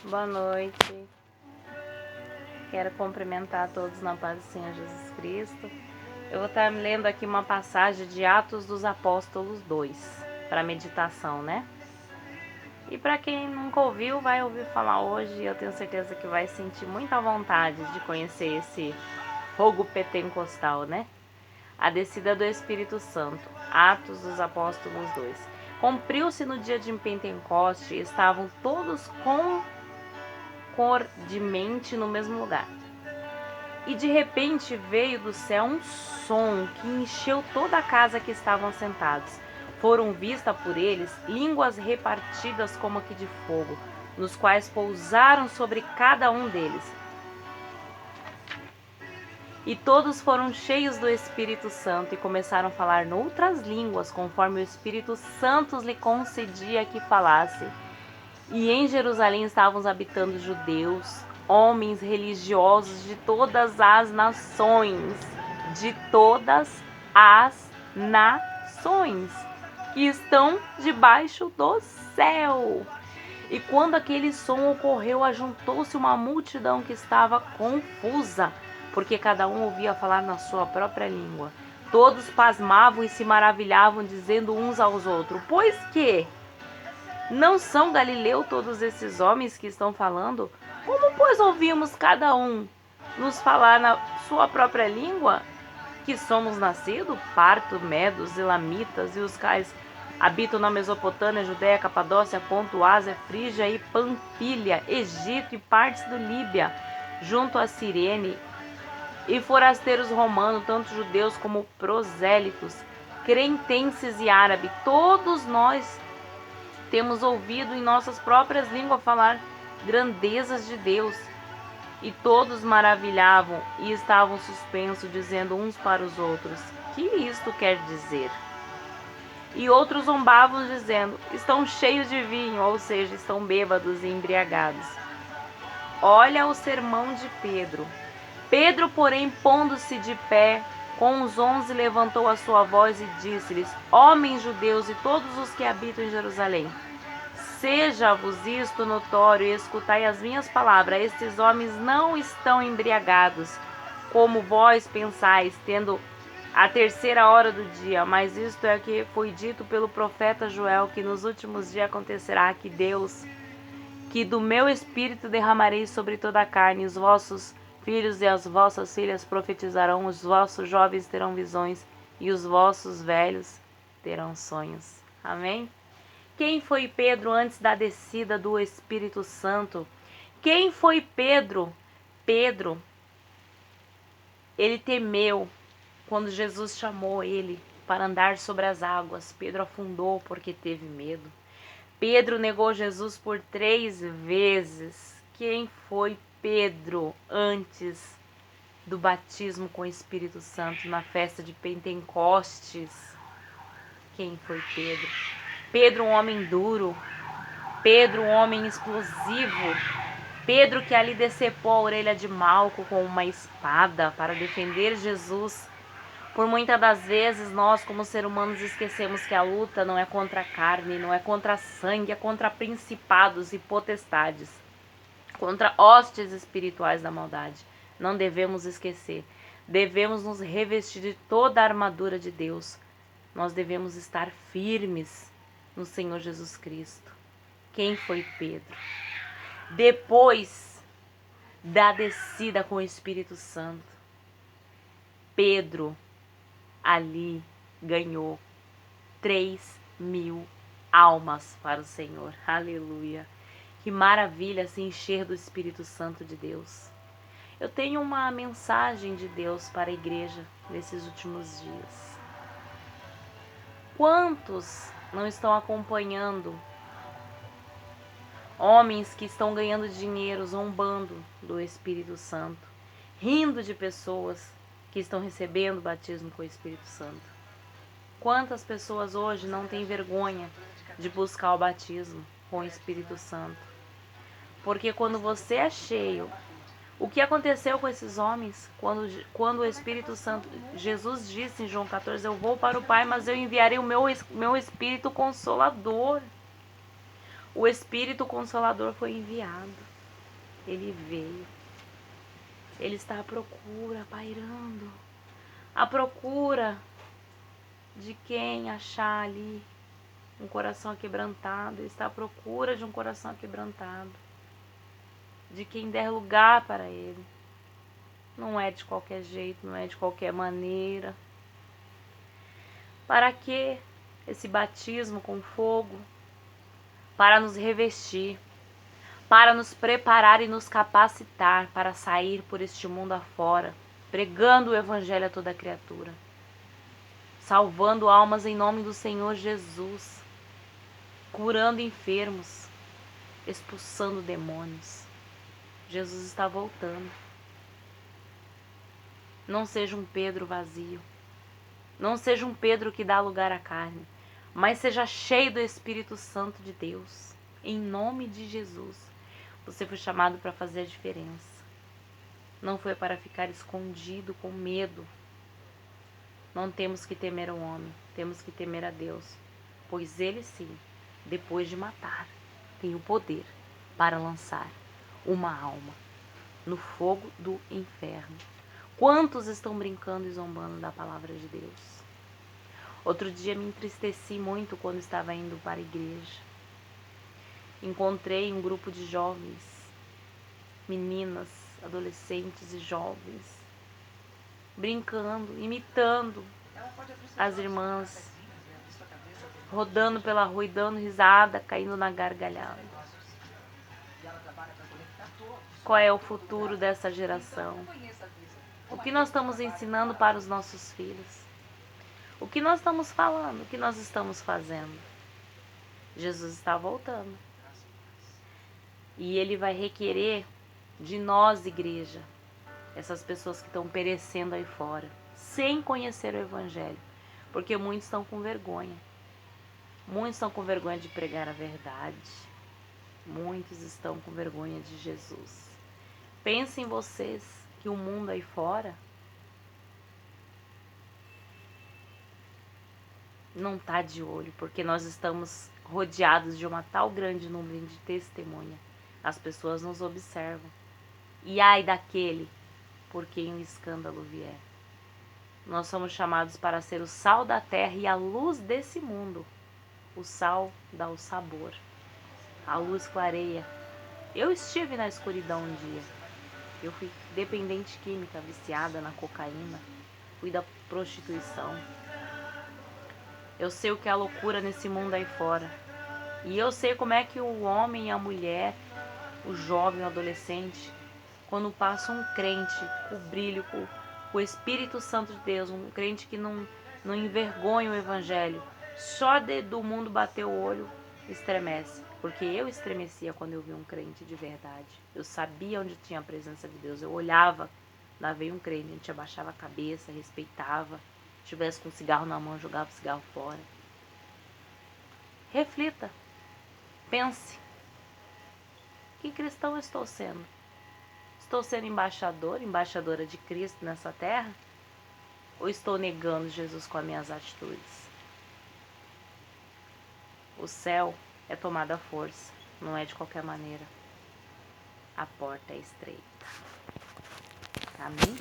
Boa noite. Quero cumprimentar a todos na paz do Senhor Jesus Cristo. Eu vou estar lendo aqui uma passagem de Atos dos Apóstolos 2, para meditação, né? E para quem nunca ouviu, vai ouvir falar hoje e eu tenho certeza que vai sentir muita vontade de conhecer esse fogo pentecostal, né? A descida do Espírito Santo. Atos dos Apóstolos 2. Cumpriu-se no dia de Pentecoste e estavam todos concordemente no mesmo lugar. E de repente veio do céu um som que encheu toda a casa que estavam sentados. Foram vistas por eles línguas repartidas como que de fogo, nos quais pousaram sobre cada um deles. E todos foram cheios do Espírito Santo e começaram a falar noutras línguas, conforme o Espírito Santo lhe concedia que falasse. E em Jerusalém estavam habitando judeus, homens religiosos de todas as nações, que estão debaixo do céu. E quando aquele som ocorreu, ajuntou-se uma multidão que estava confusa, porque cada um ouvia falar na sua própria língua. Todos pasmavam e se maravilhavam, dizendo uns aos outros: pois que não são Galileu todos esses homens que estão falando? Como, pois, ouvimos cada um nos falar na sua própria língua? Que somos nascidos, parto, medos, elamitas e os quais habitam na Mesopotâmia, Judéia, Capadócia, Ponto, Ásia, Frígia e Pampilha, Egito e partes do Líbia, junto a Cirene, e forasteiros romanos, tanto judeus como prosélitos, cretenses e árabes, todos nós temos ouvido em nossas próprias línguas falar grandezas de Deus. E todos maravilhavam e estavam suspensos, dizendo uns para os outros: que isto quer dizer? E outros zombavam, dizendo: estão cheios de vinho, ou seja, estão bêbados e embriagados. Olha o sermão de Pedro. Pedro, porém, pondo-se de pé, com os 11 levantou a sua voz e disse-lhes: homens judeus e todos os que habitam em Jerusalém, seja-vos isto notório e escutai as minhas palavras. Estes homens não estão embriagados, como vós pensais, tendo a terceira hora do dia, mas isto é que foi dito pelo profeta Joel, que nos últimos dias acontecerá que do meu espírito derramarei sobre toda a carne, os vossos filhos e as vossas filhas profetizarão, os vossos jovens terão visões e os vossos velhos terão sonhos. Amém? Quem foi Pedro antes da descida do Espírito Santo? Quem foi Pedro? Pedro, ele temeu quando Jesus chamou ele para andar sobre as águas. Pedro afundou porque teve medo. Pedro negou Jesus por 3 vezes. Quem foi Pedro antes do batismo com o Espírito Santo na festa de Pentecostes? Quem foi Pedro? Pedro, um homem duro. Pedro, um homem explosivo. Pedro, que ali decepou a orelha de Malco com uma espada para defender Jesus. Por muitas das vezes, nós, como seres humanos, esquecemos que a luta não é contra a carne, não é contra sangue, é contra principados e potestades, contra hostes espirituais da maldade. Não devemos esquecer. Devemos nos revestir de toda a armadura de Deus. Nós devemos estar firmes no Senhor Jesus Cristo. Quem foi Pedro? Depois da descida com o Espírito Santo, Pedro ali ganhou 3.000 almas para o Senhor. Aleluia! Que maravilha se encher do Espírito Santo de Deus. Eu tenho uma mensagem de Deus para a igreja nesses últimos dias. Quantos não estão acompanhando homens que estão ganhando dinheiro, zombando do Espírito Santo, rindo de pessoas que estão recebendo o batismo com o Espírito Santo? Quantas pessoas hoje não têm vergonha de buscar o batismo com o Espírito Santo? Porque quando você é cheio, o que aconteceu com esses homens? Quando o Espírito Santo, Jesus disse em João 14, eu vou para o Pai, mas eu enviarei o meu Espírito Consolador. O Espírito Consolador foi enviado. Ele veio. Ele está à procura, pairando. À procura de quem achar ali um coração aquebrantado. Ele está à procura de um coração aquebrantado. De quem der lugar para ele. Não é de qualquer jeito, não é de qualquer maneira. Para que esse batismo com fogo? Para nos revestir, para nos preparar e nos capacitar para sair por este mundo afora, pregando o Evangelho a toda criatura, salvando almas em nome do Senhor Jesus, curando enfermos, expulsando demônios. Jesus está voltando. Não seja um Pedro vazio. Não seja um Pedro que dá lugar à carne, mas seja cheio do Espírito Santo de Deus. Em nome de Jesus. Você foi chamado para fazer a diferença. Não foi para ficar escondido com medo. Não temos que temer o homem, temos que temer a Deus. Pois ele sim, depois de matar, tem o poder para lançar uma alma no fogo do inferno. Quantos estão brincando e zombando da palavra de Deus? Outro dia me entristeci muito quando estava indo para a igreja. Encontrei um grupo de jovens, meninas, adolescentes e jovens, brincando, imitando as irmãs, rodando pela rua e dando risada, caindo na gargalhada. Qual é o futuro dessa geração? O que nós estamos ensinando para os nossos filhos? O que nós estamos falando? O que nós estamos fazendo? Jesus está voltando. E ele vai requerer de nós, igreja, essas pessoas que estão perecendo aí fora, sem conhecer o Evangelho, porque muitos estão com vergonha. Muitos estão com vergonha de pregar a verdade. Muitos estão com vergonha de Jesus. Pensem vocês que o mundo aí fora não está de olho, porque nós estamos rodeados de uma tal grande número de testemunha. As pessoas nos observam. E ai daquele por quem o escândalo vier. Nós somos chamados para ser o sal da terra e a luz desse mundo. O sal dá o sabor. A luz clareia. Eu estive na escuridão um dia. Eu fui dependente química, viciada na cocaína. Fui da prostituição. Eu sei o que é a loucura nesse mundo aí fora. E eu sei como é que o homem e a mulher, o jovem, o adolescente, quando passa um crente com o brilho, com o Espírito Santo de Deus, um crente que não envergonha o Evangelho, só do mundo bater o olho, estremece. Porque eu estremecia quando eu vi um crente de verdade. Eu sabia onde tinha a presença de Deus. Eu olhava, lá veio um crente, a gente abaixava a cabeça, respeitava. Se tivesse com um cigarro na mão, jogava o cigarro fora. Reflita. Pense. Que cristão eu estou sendo? Estou sendo embaixador, embaixadora de Cristo nessa terra? Ou estou negando Jesus com as minhas atitudes? O céu é tomado à força, não é de qualquer maneira. A porta é estreita. Amém?